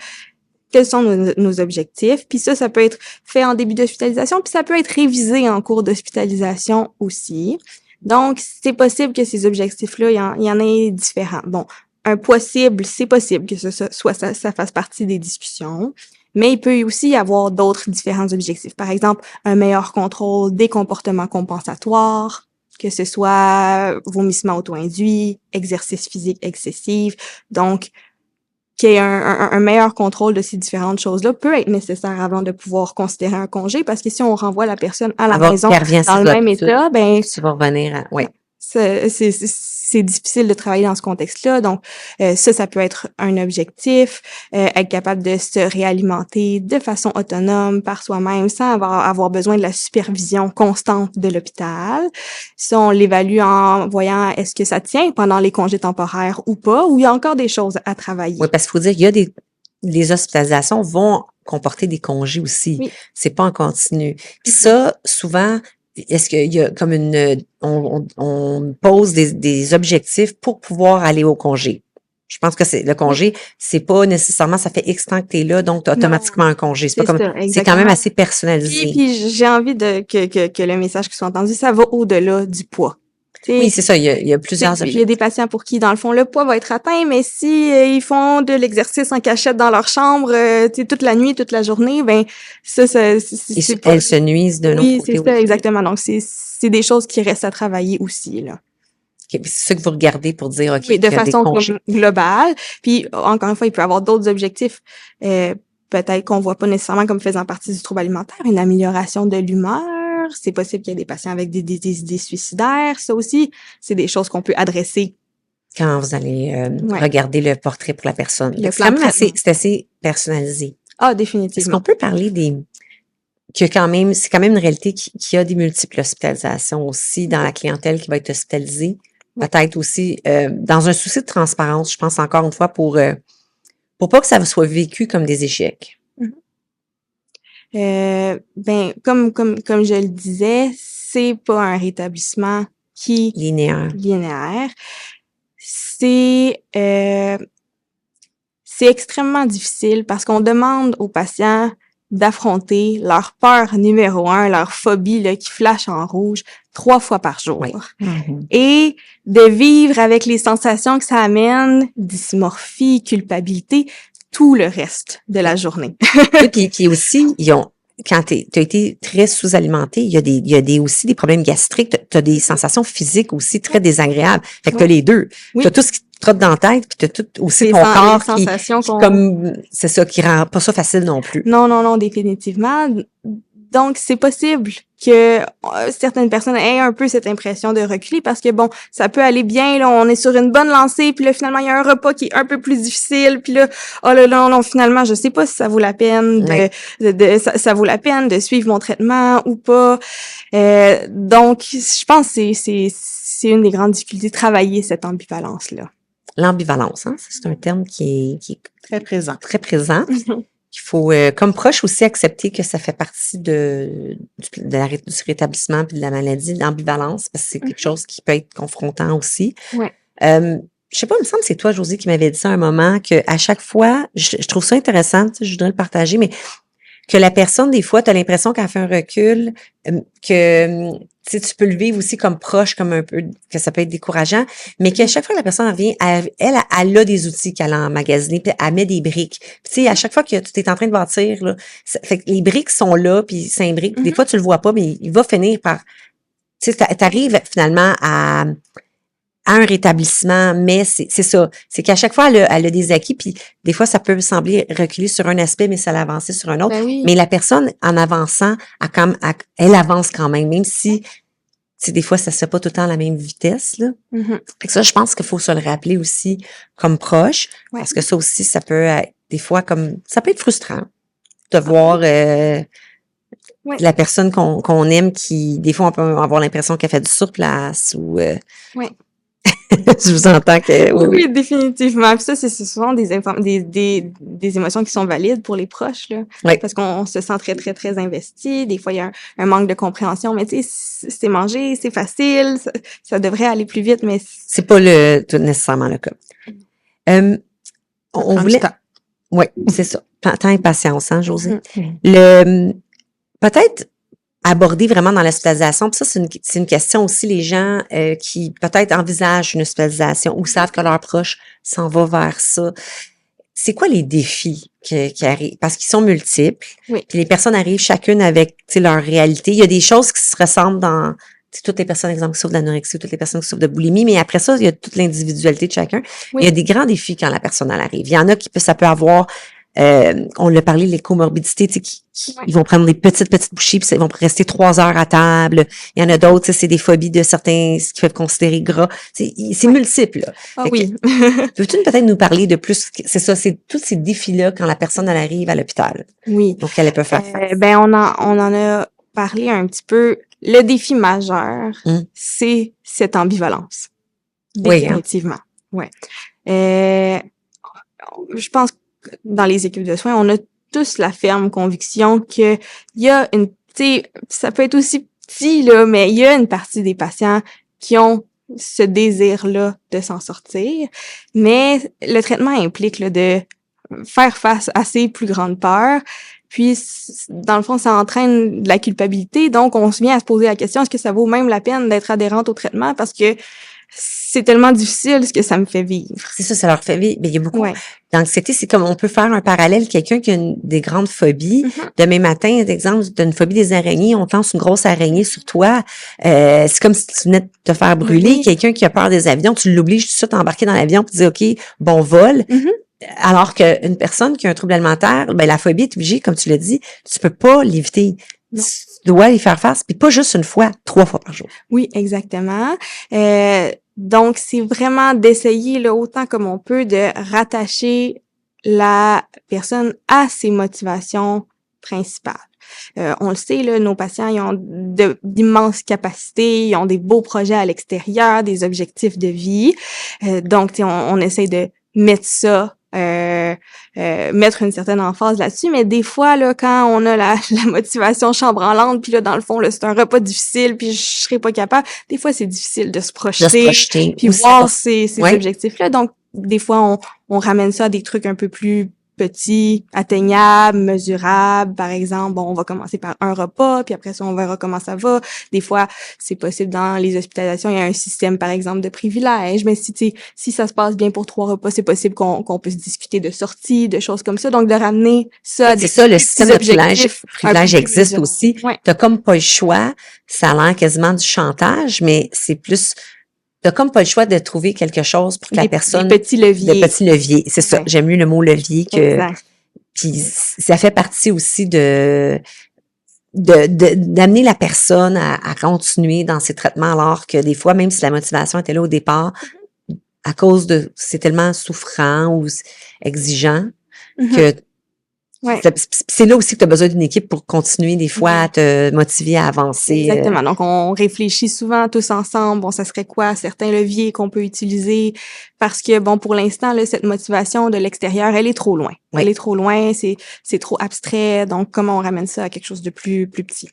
Quels sont nos objectifs? Puis ça peut être fait en début d'hospitalisation, puis ça peut être révisé en cours d'hospitalisation aussi. Donc, c'est possible que ces objectifs-là, il y en ait différents. Bon, un poids cible, c'est possible que ça fasse partie des discussions, mais il peut aussi y avoir d'autres différents objectifs. Par exemple, un meilleur contrôle des comportements compensatoires, que ce soit vomissement auto-induit, exercice physique excessif. Donc, qu'il y ait un meilleur contrôle de ces différentes choses-là peut être nécessaire avant de pouvoir considérer un congé, parce que si on renvoie la personne à la maison dans le même état, ben tu vas revenir oui. C'est difficile de travailler dans ce contexte-là. Donc, ça peut être un objectif, être capable de se réalimenter de façon autonome par soi-même sans avoir besoin de la supervision constante de l'hôpital. Ça, on l'évalue en voyant est-ce que ça tient pendant les congés temporaires ou pas, ou il y a encore des choses à travailler. Oui, parce qu'il faut dire, il y a les hospitalisations vont comporter des congés aussi. Oui. C'est pas en continu. Puis ça, souvent, est-ce qu'il y a comme on pose des objectifs pour pouvoir aller au congé? Je pense que le congé, c'est pas nécessairement, ça fait X temps que t'es là, donc t'as automatiquement un congé. C'est pas comme, c'est quand même assez personnalisé. Puis j'ai envie que le message qui soit entendu, ça va au-delà du poids. Oui, c'est ça. Il y a plusieurs Il y a objectifs. des patients pour qui, dans le fond, le poids va être atteint, mais si ils font de l'exercice en cachette dans leur chambre, toute la nuit, toute la journée, ben ça, c'est pas... Elles se nuisent d'un autre Oui, côté c'est ça, aussi. exactement. Donc, c'est des choses qui restent à travailler aussi, là. Okay, c'est ça que vous regardez pour dire, OK, Oui, de qu'il y a des façon congés. comme globale. Puis, encore une fois, il peut y avoir d'autres objectifs. Peut-être qu'on voit pas nécessairement comme faisant partie du trouble alimentaire, une amélioration de l'humeur. C'est possible qu'il y ait des patients avec des idées suicidaires. Ça aussi, c'est des choses qu'on peut adresser. Quand vous allez Ouais. regarder le portrait pour la personne. Le C'est plan quand de même traitement. c'est assez personnalisé. Ah, Est-ce définitivement. qu'on peut parler c'est quand même une réalité qu'il y a des multiples hospitalisations aussi dans la clientèle qui va être hospitalisée. Oui. Peut-être aussi, dans un souci de transparence, je pense encore une fois, pour pas que ça soit vécu comme des échecs. Ben, comme je le disais, c'est pas un rétablissement qui Linéaire. linéaire. C'est extrêmement difficile parce qu'on demande aux patients d'affronter leur peur numéro 1, leur phobie là, qui flash en rouge 3 fois par jour. Oui. Et de vivre avec les sensations que ça amène, dysmorphie, culpabilité, tout le reste de la journée. Oui, puis aussi, quand tu as été très sous-alimenté, il y a aussi des problèmes gastriques, tu as des sensations physiques aussi très désagréables. Fait que tu as les deux. Oui. Tu as tout ce qui te trotte dans la tête, puis tu as tout aussi Les ton corps les sensations qu'on... comme c'est ça qui rend pas ça facile non plus. Non, définitivement. Donc, c'est possible que certaines personnes aient un peu cette impression de reculer parce que, bon, ça peut aller bien, là, on est sur une bonne lancée, puis là, finalement, il y a un repas qui est un peu plus difficile, puis là, oh là, non, finalement, je sais pas si ça vaut la peine ça vaut la peine de suivre mon traitement ou pas. Donc, je pense que c'est une des grandes difficultés de travailler cette ambivalence-là. L'ambivalence, hein, c'est un terme qui est Très présent. très présent. Il faut, comme proche aussi, accepter que ça fait partie du rétablissement puis de la maladie, l'ambivalence, parce que c'est quelque chose qui peut être confrontant aussi. Ouais. Je sais pas, il me semble que c'est toi, Josie, qui m'avait dit ça à un moment, que à chaque fois, je trouve ça intéressant, tu sais, je voudrais le partager, mais que la personne, des fois, tu as l'impression qu'elle fait un recul, que tu sais, tu peux le vivre aussi comme proche, comme un peu, que ça peut être décourageant, mais qu'à chaque fois que la personne revient, elle a des outils qu'elle a emmagasinés, puis elle met des briques. Puis tu sais, à chaque fois que tu es en train de bâtir, là, fait que les briques sont là, puis c'est un brique. Des fois, tu le vois pas, mais il va finir par... Tu sais, t'arrives finalement à un rétablissement, mais c'est ça. C'est qu'à chaque fois, elle a des acquis, puis des fois, ça peut sembler reculer sur un aspect, mais ça l'avancer sur un autre. Ben oui. Mais la personne, en avançant, elle avance quand même si des fois, ça se fait pas tout le temps à la même vitesse, là. Fait que ça, je pense qu'il faut se le rappeler aussi comme proche, parce que ça aussi, ça peut être, des fois, ça peut être frustrant de voir la personne qu'on aime qui, des fois, on peut avoir l'impression qu'elle fait du surplace ou... Je vous entends que... Oui, définitivement. Puis ça, c'est souvent des émotions qui sont valides pour les proches, là. Oui. Parce qu'on se sent très, très, très investi. Des fois, il y a un manque de compréhension, mais tu sais, c'est manger, c'est facile, ça devrait aller plus vite, mais... C'est pas tout nécessairement le cas. On voulait... Oui, c'est ça. Temps et patience, hein, Josée? Peut-être aborder vraiment dans l'hospitalisation, puis ça, c'est une question aussi, les gens qui peut-être envisagent une hospitalisation ou savent que leur proche s'en va vers ça. C'est quoi les défis qui arrivent? Parce qu'ils sont multiples. Oui. Puis les personnes arrivent chacune avec leur réalité. Il y a des choses qui se ressemblent dans toutes les personnes, exemple, qui souffrent d'anorexie ou toutes les personnes qui souffrent de boulimie, mais après ça, il y a toute l'individualité de chacun. Oui. Il y a des grands défis quand la personne elle arrive. Il y en a ça peut avoir on l'a parlé, les comorbidités, ils vont prendre des petites bouchées, puis ils vont rester 3 heures à table. Il y en a d'autres, c'est des phobies de certains, ce qu'ils peuvent considérer gras. C'est multiple, là. Ah oui. Peux-tu peut-être nous parler de plus, c'est ça, c'est tous ces défis-là quand la personne, elle arrive à l'hôpital. Oui. Donc, elle peut faire face. Ben, on en a parlé un petit peu. Le défi majeur, c'est cette ambivalence. Définitivement. Oui. Hein? Je pense que dans les équipes de soins, on a tous la ferme conviction que il y a tu sais, ça peut être aussi petit, là, mais il y a une partie des patients qui ont ce désir-là de s'en sortir. Mais le traitement implique, là, de faire face à ces plus grandes peurs, Puis, dans le fond, ça entraîne de la culpabilité. Donc, on se vient à se poser la question, est-ce que ça vaut même la peine d'être adhérente au traitement? Parce que c'est tellement difficile ce que ça me fait vivre. C'est ça leur fait vivre. Mais il y a beaucoup Ouais. d'anxiété. C'est comme, on peut faire un parallèle. Quelqu'un qui a des grandes phobies. Demain matin, exemple, tu as une phobie des araignées, on te lance une grosse araignée sur toi. C'est comme si tu venais de te faire brûler. Oui. Quelqu'un qui a peur des avions, tu l'obliges tout de suite à embarquer dans l'avion puis tu dis, OK, bon vol. Alors qu'une personne qui a un trouble alimentaire, ben, la phobie est obligée, comme tu l'as dit, tu peux pas l'éviter. Non. Tu dois y faire face, puis pas juste une fois, 3 fois par jour. Oui, exactement. Donc, c'est vraiment d'essayer, là, autant comme on peut, de rattacher la personne à ses motivations principales. On le sait, là, nos patients, ils ont d'immenses capacités, ils ont des beaux projets à l'extérieur, des objectifs de vie. Donc, on essaie de mettre ça, mettre une certaine emphase là-dessus, mais des fois, là, quand on a la motivation chambranlante, puis là, dans le fond, là, c'est un repas difficile, puis je serais pas capable, des fois, c'est difficile de se projeter, puis voir ces objectifs-là. Donc, des fois, on ramène ça à des trucs un peu plus petits, atteignables, mesurables. Par exemple, bon, on va commencer par un repas, puis après ça, on verra comment ça va. Des fois, c'est possible dans les hospitalisations, il y a un système, par exemple, de privilèges. Mais si ça se passe bien pour 3 repas, c'est possible qu'on puisse discuter de sorties, de choses comme ça. Donc, de ramener ça à c'est ça, le système de privilège existe aussi. Ouais. T'as comme pas le choix. Ça a l'air quasiment du chantage, mais c'est plus... T'as comme pas le choix de trouver quelque chose pour que la personne... Des petits leviers. Des petits leviers, c'est ça. J'aime mieux le mot levier que... Exact. Puis ça fait partie aussi d'amener la personne à continuer dans ses traitements, alors que des fois, même si la motivation était là au départ, à cause de... C'est tellement souffrant ou exigeant que... C'est là aussi que tu as besoin d'une équipe pour continuer des fois à te motiver à avancer. Exactement. Donc, on réfléchit souvent tous ensemble. Bon, ça serait quoi certains leviers qu'on peut utiliser? Parce que, bon, pour l'instant, là, cette motivation de l'extérieur, elle est trop loin. Oui. Elle est trop loin, c'est trop abstrait. Donc, comment on ramène ça à quelque chose de plus petit?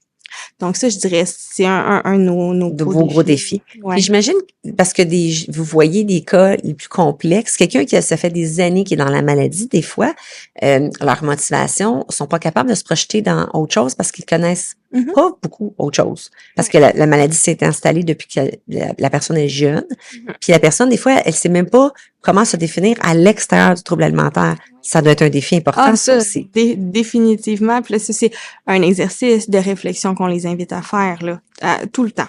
Donc ça, je dirais, c'est un de vos gros défis. Ouais. Puis j'imagine, parce que vous voyez des cas les plus complexes, quelqu'un ça fait des années qui est dans la maladie, des fois, leur motivation sont pas capables de se projeter dans autre chose parce qu'ils connaissent pas beaucoup autre chose. Parce que la maladie s'est installée depuis que la personne est jeune. Puis la personne, des fois, elle sait même pas comment se définir à l'extérieur du trouble alimentaire. Ça doit être un défi important, ça aussi. Définitivement. Puis là, c'est un exercice de réflexion qu'on les invite à faire, là, tout le temps.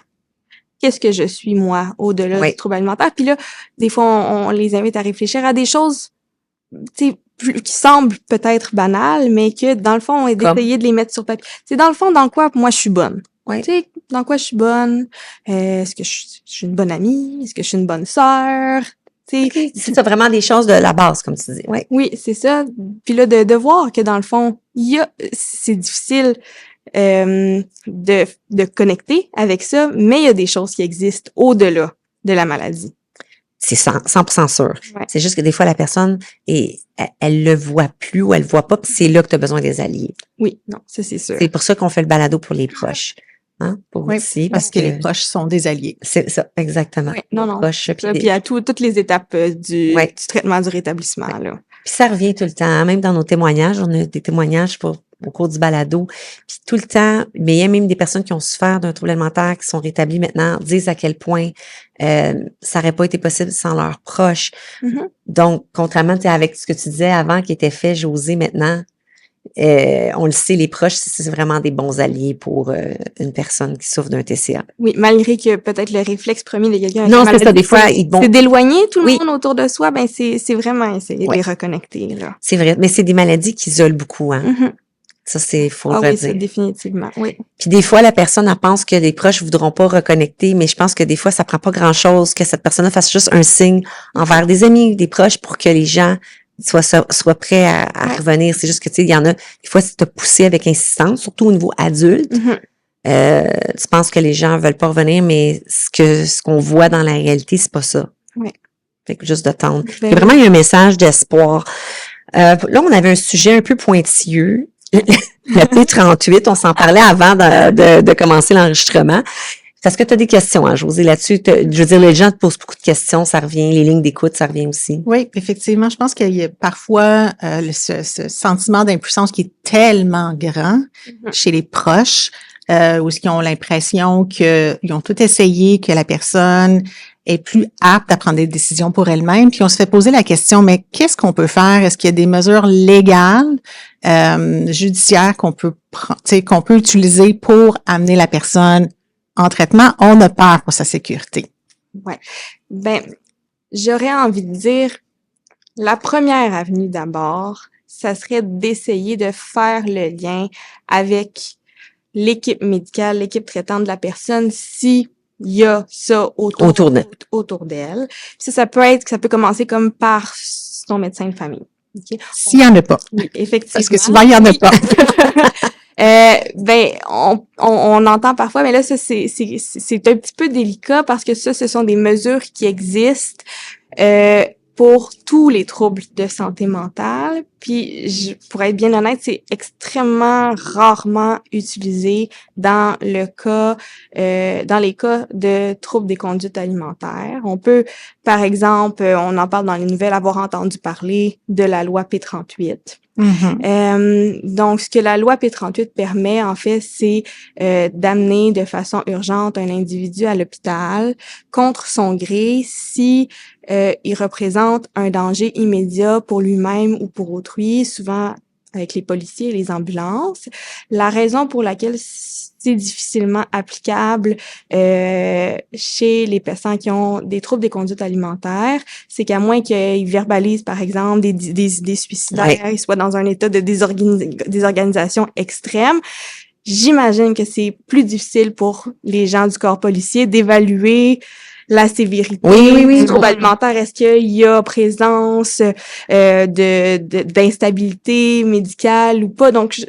Qu'est-ce que je suis, moi, au-delà du trouble alimentaire? Puis là, des fois, on les invite à réfléchir à des choses, tu sais, qui semblent peut-être banales, mais que, dans le fond, on est d'essayer de les mettre sur papier. C'est dans le fond, dans quoi, moi, je suis bonne. Oui. Tu sais, dans quoi je suis bonne? Est-ce que je suis une bonne amie? Est-ce que je suis une bonne sœur? Okay. C'est ça, vraiment des choses de la base, comme tu dis. Oui, c'est ça. Puis là, de voir que dans le fond, c'est difficile de connecter avec ça, mais il y a des choses qui existent au-delà de la maladie. C'est 100% sûr. Ouais. C'est juste que des fois, la personne, elle le voit plus ou elle le voit pas, puis c'est là que tu as besoin des alliés. Oui, non, ça c'est sûr. C'est pour ça qu'on fait le balado pour les proches. Hein, pour aussi, parce que les proches sont des alliés. C'est ça, exactement. Oui, non. Proches, puis à toutes les étapes du traitement du rétablissement. Là. Puis ça revient tout le temps, même dans nos témoignages, on a des témoignages au cours du balado, puis tout le temps, mais il y a même des personnes qui ont souffert d'un trouble alimentaire, qui sont rétablies maintenant, disent à quel point ça n'aurait pas été possible sans leurs proches. Donc, contrairement avec ce que tu disais avant qui était fait, Josée, maintenant, on le sait, les proches, c'est vraiment des bons alliés pour une personne qui souffre d'un TCA. Oui, malgré que peut-être le réflexe premier de quelqu'un... Non, c'est ça, des fois, c'est d'éloigner tout le monde autour de soi, ben c'est vraiment essayer de les reconnecter. Là. C'est vrai, mais c'est des maladies qui isolent beaucoup, hein. Ça, faut le redire. Oui, c'est définitivement, oui. Puis des fois, la personne, elle pense que les proches voudront pas reconnecter, mais je pense que des fois, ça prend pas grand-chose que cette personne fasse juste un signe envers des amis, des proches, pour que les gens soient prêts à revenir. C'est juste que, tu sais, il y en a, des fois, c'est te pousser avec insistance, surtout au niveau adulte. Tu penses que les gens veulent pas revenir, mais ce qu'on voit dans la réalité, c'est pas ça. Oui. Fait que juste d'attendre. Il y a vraiment eu un message d'espoir. Là, on avait un sujet un peu pointilleux. Le P38, on s'en parlait avant de commencer l'enregistrement. Est-ce que tu as des questions, hein, Josée, là-dessus? Je veux dire, les gens te posent beaucoup de questions, ça revient, les lignes d'écoute, ça revient aussi. Oui, effectivement. Je pense qu'il y a parfois ce sentiment d'impuissance qui est tellement grand chez les proches, où ils ont l'impression qu'ils ont tout essayé, que la personne est plus apte à prendre des décisions pour elle-même. Puis on se fait poser la question, mais qu'est-ce qu'on peut faire? Est-ce qu'il y a des mesures légales, judiciaires qu'on peut utiliser pour amener la personne en traitement? On a peur pour sa sécurité. Ouais. Ben, j'aurais envie de dire, la première avenue d'abord, ça serait d'essayer de faire le lien avec l'équipe médicale, l'équipe traitante de la personne, si il y a ça autour d'elle. Ça peut commencer comme par son médecin de famille. Okay? S'il y en a pas. Oui, effectivement. Parce que souvent, il y en a pas. On entend parfois, mais là, ça, c'est un petit peu délicat parce que ça, ce sont des mesures qui existent, pour tous les troubles de santé mentale. Puis, pour être bien honnête, c'est extrêmement rarement utilisé dans les cas de troubles des conduites alimentaires. On peut, par exemple, on en parle dans les nouvelles, avoir entendu parler de la loi P38. Donc, ce que la loi P38 permet, en fait, c'est d'amener de façon urgente un individu à l'hôpital contre son gré si il représente un danger immédiat pour lui-même ou pour autrui, souvent avec les policiers et les ambulances. La raison pour laquelle c'est difficilement applicable chez les personnes qui ont des troubles des conduites alimentaires, c'est qu'à moins qu'ils verbalisent, par exemple, des idées suicidaires, ils soient dans un état de désorganisation extrême, j'imagine que c'est plus difficile pour les gens du corps policier d'évaluer la sévérité du trouble alimentaire. Est-ce qu'il y a présence d'instabilité médicale ou pas? Donc,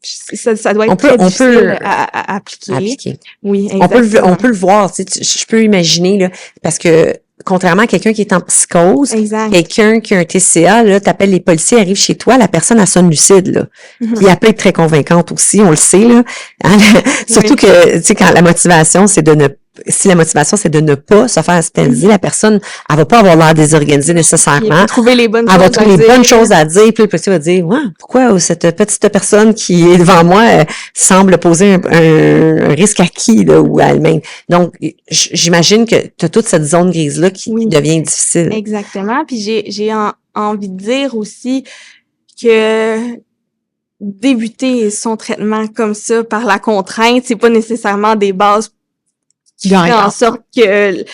ça doit être très difficile à appliquer. Oui, exactement. On peut le voir. Tu sais, je peux imaginer, là, parce que contrairement à quelqu'un qui est en psychose, quelqu'un qui a un TCA, là, t'appelles les policiers, arrivent chez toi, la personne, elle sonne lucide, là. Puis elle peut être très convaincante aussi, on le sait, là. Surtout que, tu sais, quand la motivation, c'est de ne pas se faire hospitaliser, la personne, elle va pas avoir l'air désorganisée nécessairement. Elle va trouver les bonnes choses à dire. Puis le policier va dire, ouais, pourquoi cette petite personne qui est devant moi semble poser un risque à qui, là, ou à elle-même. Donc, j'imagine que tu as toute cette zone grise-là qui devient difficile. Exactement. Puis j'ai envie de dire aussi que débuter son traitement comme ça par la contrainte, c'est pas nécessairement des bases qui fait en sorte que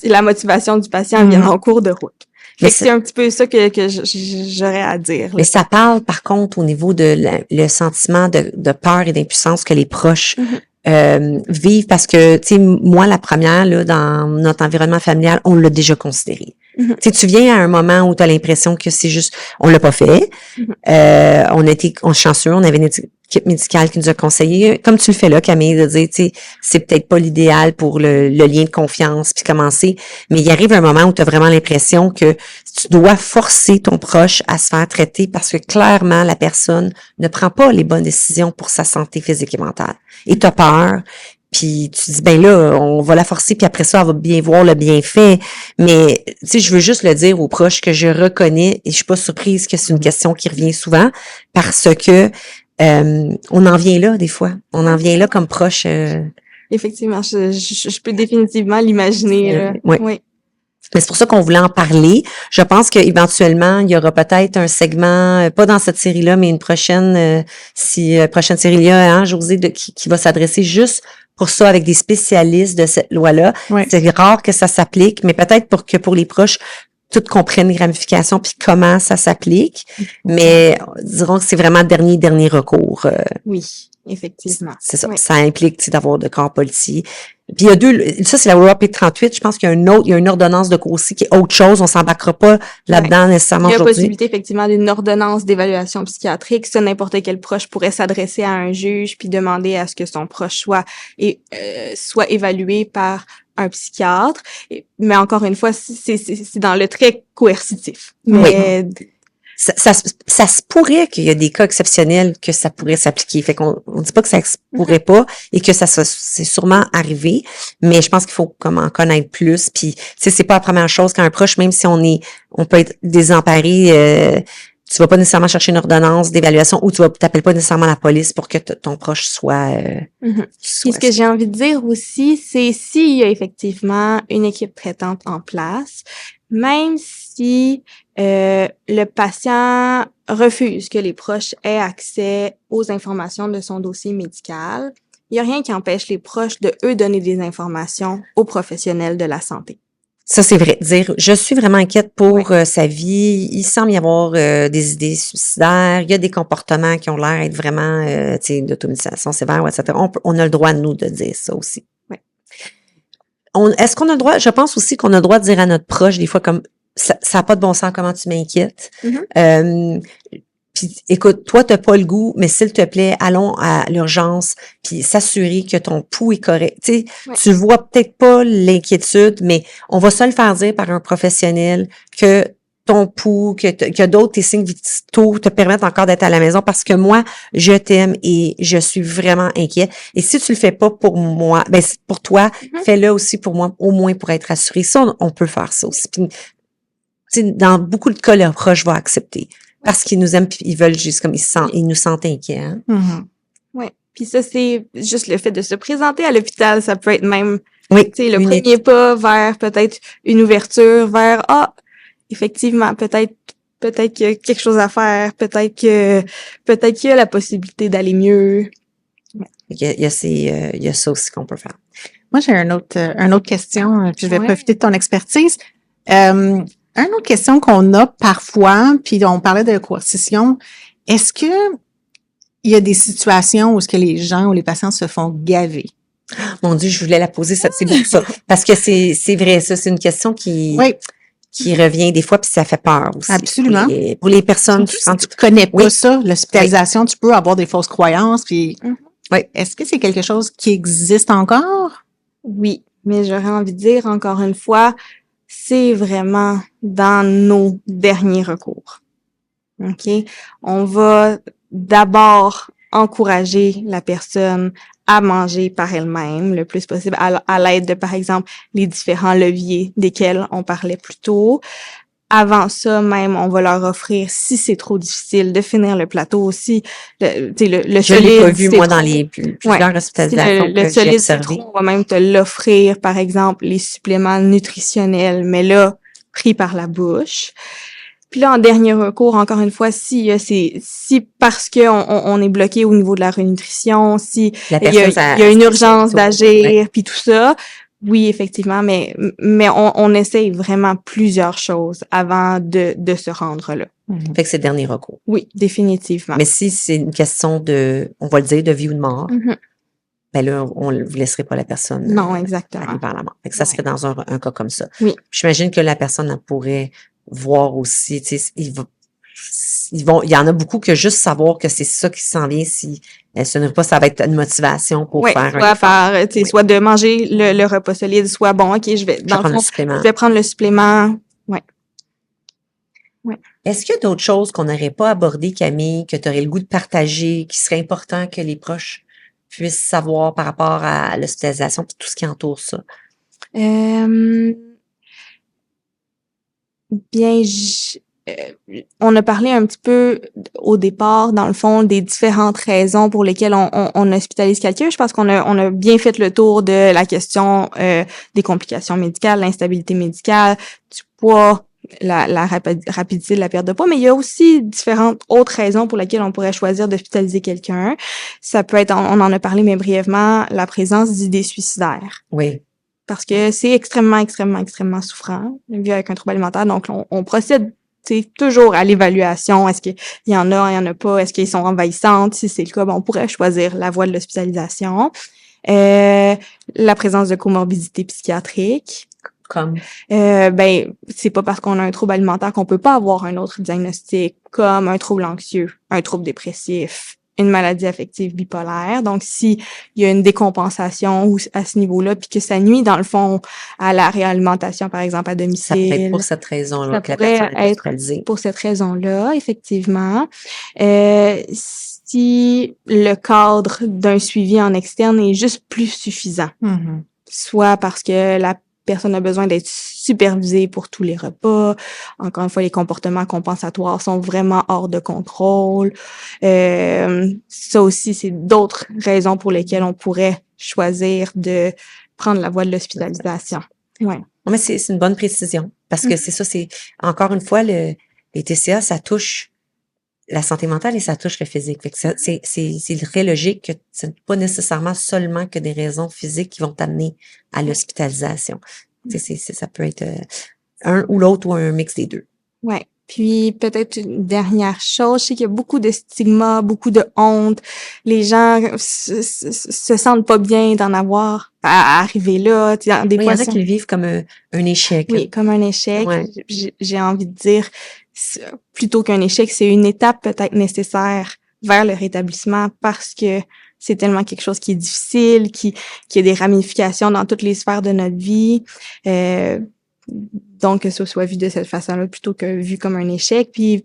la motivation du patient vienne en cours de route. C'est un petit peu ça que j'aurais à dire. Là. Mais ça parle, par contre, au niveau de le sentiment de peur et d'impuissance que les proches vivent, parce que, tu sais, moi, la première, là, dans notre environnement familial, on l'a déjà considéré. Tu sais, tu viens à un moment où tu as l'impression que c'est juste, on l'a pas fait. On a été chanceux, on avait une équipe médicale qui nous a conseillé, comme tu le fais là, Camille, de dire, tu sais, c'est peut-être pas l'idéal pour le lien de confiance puis commencer, mais il arrive un moment où tu as vraiment l'impression que tu dois forcer ton proche à se faire traiter parce que clairement, la personne ne prend pas les bonnes décisions pour sa santé physique et mentale. Et tu as peur. Puis tu dis, ben là, on va la forcer, puis après ça, elle va bien voir le bienfait. Mais, tu sais, je veux juste le dire aux proches que je reconnais, et je suis pas surprise que c'est une question qui revient souvent, parce que on en vient là, des fois. On en vient là comme proche. Effectivement, je peux définitivement l'imaginer. Oui. C'est pour ça qu'on voulait en parler. Je pense qu'éventuellement, il y aura peut-être un segment, pas dans cette série-là, mais une prochaine, prochaine série-là, hein, Josée, qui va s'adresser juste pour ça avec des spécialistes de cette loi-là. Oui. C'est rare que ça s'applique, mais peut-être pour les proches, tout comprennent les ramifications puis comment ça s'applique. Mais dirons que c'est vraiment dernier recours. Oui, effectivement. C'est ça. Oui. Ça implique d'avoir de corps policiers. Puis il y a ça c'est la loi P38, je pense qu'il y a une ordonnance de cours aussi qui est autre chose, on s'embarquera pas là-dedans nécessairement aujourd'hui. Il y a possibilité effectivement d'une ordonnance d'évaluation psychiatrique, ça n'importe quel proche pourrait s'adresser à un juge puis demander à ce que son proche soit évalué par un psychiatre, mais encore une fois, c'est dans le trait coercitif. Mais ça se pourrait qu'il y a des cas exceptionnels que ça pourrait s'appliquer. Fait qu'on on dit pas que ça se pourrait pas et que c'est sûrement arrivé, mais je pense qu'il faut comme en connaître plus. Puis, tu sais, c'est pas la première chose quand un proche, même si on peut être désemparé, tu vas pas nécessairement chercher une ordonnance d'évaluation ou t'appelles pas nécessairement la police pour que ton proche soit, Puis ce que j'ai envie de dire aussi, c'est s'il y a effectivement une équipe traitante en place, même si le patient refuse que les proches aient accès aux informations de son dossier médical, il n'y a rien qui empêche les proches de eux donner des informations aux professionnels de la santé. Ça, c'est vrai. Dire, je suis vraiment inquiète pour sa vie. Il semble y avoir des idées suicidaires. Il y a des comportements qui ont l'air d'être vraiment, tu sais, d'automutilation sévère, etc. On a le droit, nous, de dire ça aussi. Oui. Est-ce qu'on a le droit, je pense aussi qu'on a le droit de dire à notre proche, des fois, comme, ça n'a pas de bon sens, comment tu m'inquiètes. Puis, écoute, toi, t'as pas le goût, mais s'il te plaît, allons à l'urgence, puis s'assurer que ton pouls est correct. Tu sais, tu vois peut-être pas l'inquiétude, mais on va se le faire dire par un professionnel que ton pouls, que d'autres tes signes vitaux te permettent encore d'être à la maison parce que moi, je t'aime et je suis vraiment inquiète. Et si tu le fais pas pour moi, ben pour toi, fais-le aussi pour moi, au moins pour être assuré. Ça, on peut faire ça aussi. Puis, tu sais, dans beaucoup de cas, le proche va accepter. Parce qu'ils nous aiment, puis ils veulent juste comme ils nous sentent inquiets. Hein? Oui. Puis ça, c'est juste le fait de se présenter à l'hôpital, ça peut être même oui, le premier pas vers peut-être une ouverture, vers effectivement, peut-être qu'il y a quelque chose à faire, peut-être qu'il y a la possibilité d'aller mieux. Ouais. Il y a ça aussi qu'on peut faire. Moi, j'ai une autre question, puis je vais profiter de ton expertise. Une autre question qu'on a parfois, puis on parlait de coercition, est-ce que il y a des situations où est-ce que les gens ou les patients se font gaver? Mon Dieu, je voulais la poser, c'est bon ça. Parce que c'est vrai, ça, c'est une question qui revient des fois, puis ça fait peur aussi. Absolument. Pour les personnes. Quand tu connais pas ça, l'hospitalisation, tu peux avoir des fausses croyances, puis est-ce que c'est quelque chose qui existe encore? Oui, mais j'aurais envie de dire encore une fois, c'est vraiment dans nos derniers recours. OK? On va d'abord encourager la personne à manger par elle-même le plus possible à l'aide de, par exemple, les différents leviers desquels on parlait plus tôt. Avant ça, même, on va leur offrir, si c'est trop difficile, de finir le plateau aussi. Le je solide. Je l'ai pas vu, moi, dans les plusieurs hospitalisations le solide, c'est trop, on va même te l'offrir, par exemple, les suppléments nutritionnels, mais là, pris par la bouche. Puis là, en dernier recours, encore une fois, si parce que on est bloqué au niveau de la renutrition, si il y a une urgence d'agir, puis tout ça, oui, effectivement, mais on essaye vraiment plusieurs choses avant de se rendre là. Fait que c'est le dernier recours. Oui, définitivement. Mais si c'est une question on va le dire, de vie ou de mort, ben là, on ne vous laisserait pas la personne. Non, exactement. Arriver à la mort. Fait que ça serait dans un cas comme ça. Oui. J'imagine que la personne pourrait voir aussi, tu sais, il y en a beaucoup que juste savoir que c'est ça qui s'en vient, si elle se nourrit pas, ça va être une motivation pour faire soit de manger le repas solide, soit bon, OK, je vais prendre le supplément. Ouais. Est-ce qu'il y a d'autres choses qu'on n'aurait pas abordées, Camille, que tu aurais le goût de partager, qui serait important que les proches puissent savoir par rapport à l'hospitalisation et tout ce qui entoure ça? Bien, on a parlé un petit peu au départ, dans le fond, des différentes raisons pour lesquelles on hospitalise quelqu'un. Je pense qu'on a bien fait le tour de la question des complications médicales, l'instabilité médicale, du poids, la rapidité de la perte de poids, mais il y a aussi différentes autres raisons pour lesquelles on pourrait choisir d'hospitaliser quelqu'un. Ça peut être, on en a parlé mais brièvement, la présence d'idées suicidaires. Oui. Parce que c'est extrêmement souffrant, vu avec un trouble alimentaire. Donc, on procède toujours à l'évaluation. Est-ce qu'il y en a pas? Est-ce qu'ils sont envahissantes? Si c'est le cas, on pourrait choisir la voie de l'hospitalisation. La présence de comorbidités psychiatriques. Comme? C'est pas parce qu'on a un trouble alimentaire qu'on peut pas avoir un autre diagnostic, comme un trouble anxieux, un trouble dépressif, une maladie affective bipolaire. Donc, s'il y a une décompensation à ce niveau-là, puis que ça nuit, dans le fond, à la réalimentation, par exemple, à Ça pourrait être domicile, pour cette raison-là ça que la pourrait personne est être hospitalisée. pour cette raison-là, effectivement. Si le cadre d'un suivi en externe est juste plus suffisant, Mhm. soit parce que la personne a besoin d'être supervisée pour tous les repas. Encore une fois, les comportements compensatoires sont vraiment hors de contrôle. Ça aussi, c'est d'autres raisons pour lesquelles on pourrait choisir de prendre la voie de l'hospitalisation. Ouais. Non, mais c'est une bonne précision parce que c'est ça, c'est encore une fois, les TCA, ça touche la santé mentale et ça touche le physique. Fait que c'est très logique que ce n'est pas nécessairement seulement que des raisons physiques qui vont t'amener à l'hospitalisation. Tu sais, ça peut être un ou l'autre ou un mix des deux. Ouais. Puis peut-être une dernière chose, je sais qu'il y a beaucoup de stigmas, beaucoup de honte. Les gens se sentent pas bien d'en avoir à arriver là. Des Oui, il y fois, en a qui le vivent comme un échec. oui, comme un échec. Ouais. J'ai envie de dire, plutôt qu'un échec, c'est une étape peut-être nécessaire vers le rétablissement parce que c'est tellement quelque chose qui est difficile, qui a des ramifications dans toutes les sphères de notre vie. Donc, que ce soit vu de cette façon-là plutôt que vu comme un échec. Puis,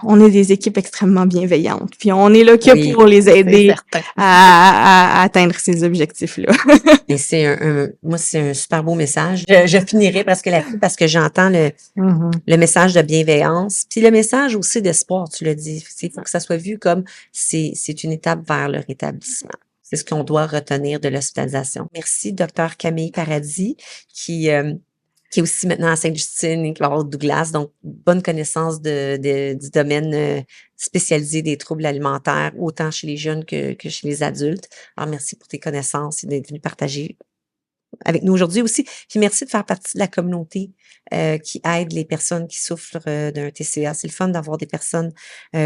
on est des équipes extrêmement bienveillantes. Puis, on est là que Oui, pour les C'est aider certain. à atteindre ces objectifs-là. Et moi, c'est un super beau message. Je finirai presque là-dessus parce que j'entends Mhm. le message de bienveillance, puis le message aussi d'espoir, tu l'as dit. Il faut que ça soit vu comme c'est une étape vers le rétablissement. C'est ce qu'on doit retenir de l'hospitalisation. Merci, Dr Camille Paradis, qui est aussi maintenant à Sainte-Justine et qui va avoir Douglas, donc bonne connaissance du domaine spécialisé des troubles alimentaires, autant chez les jeunes que chez les adultes. Alors, merci pour tes connaissances et d'être venu partager avec nous aujourd'hui aussi. Puis merci de faire partie de la communauté qui aide les personnes qui souffrent d'un TCA. C'est le fun d'avoir des personnes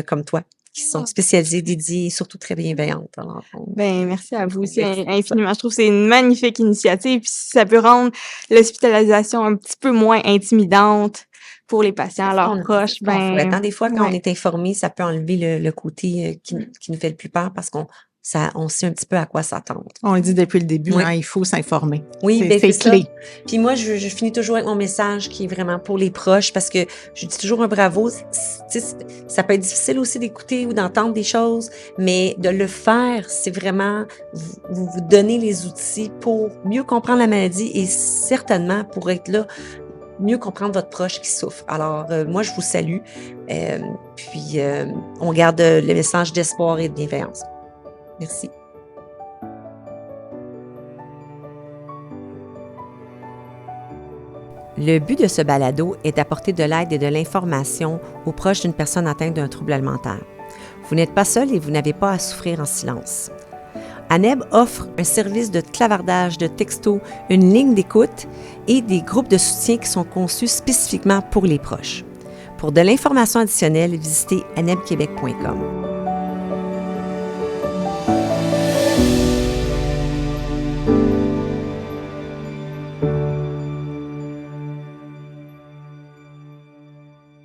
comme toi qui sont spécialisées, dédiées et surtout très bienveillantes. Alors, Ben, merci à vous aussi Merci. infiniment. Je trouve que c'est une magnifique initiative. Puis si ça peut rendre l'hospitalisation un petit peu moins intimidante pour les patients, leurs proches, ben, des fois, quand on ouais. est informé, ça peut enlever le côté qui nous fait le plus peur parce qu'on sait un petit peu à quoi s'attendre. On le dit depuis le début, Oui. hein, il faut s'informer. Oui, C'est ça. clé. Puis moi, je finis toujours avec mon message qui est vraiment pour les proches parce que je dis toujours un bravo. Ça peut être difficile aussi d'écouter ou d'entendre des choses, mais de le faire, c'est vraiment vous donner les outils pour mieux comprendre la maladie et certainement pour être là, mieux comprendre votre proche qui souffre. Alors, moi, je vous salue. Puis, on garde le message d'espoir et de bienveillance. Merci. Le but de ce balado est d'apporter de l'aide et de l'information aux proches d'une personne atteinte d'un trouble alimentaire. Vous n'êtes pas seul et vous n'avez pas à souffrir en silence. ANEB offre un service de clavardage de textos, une ligne d'écoute et des groupes de soutien qui sont conçus spécifiquement pour les proches. Pour de l'information additionnelle, visitez anebquebec.com.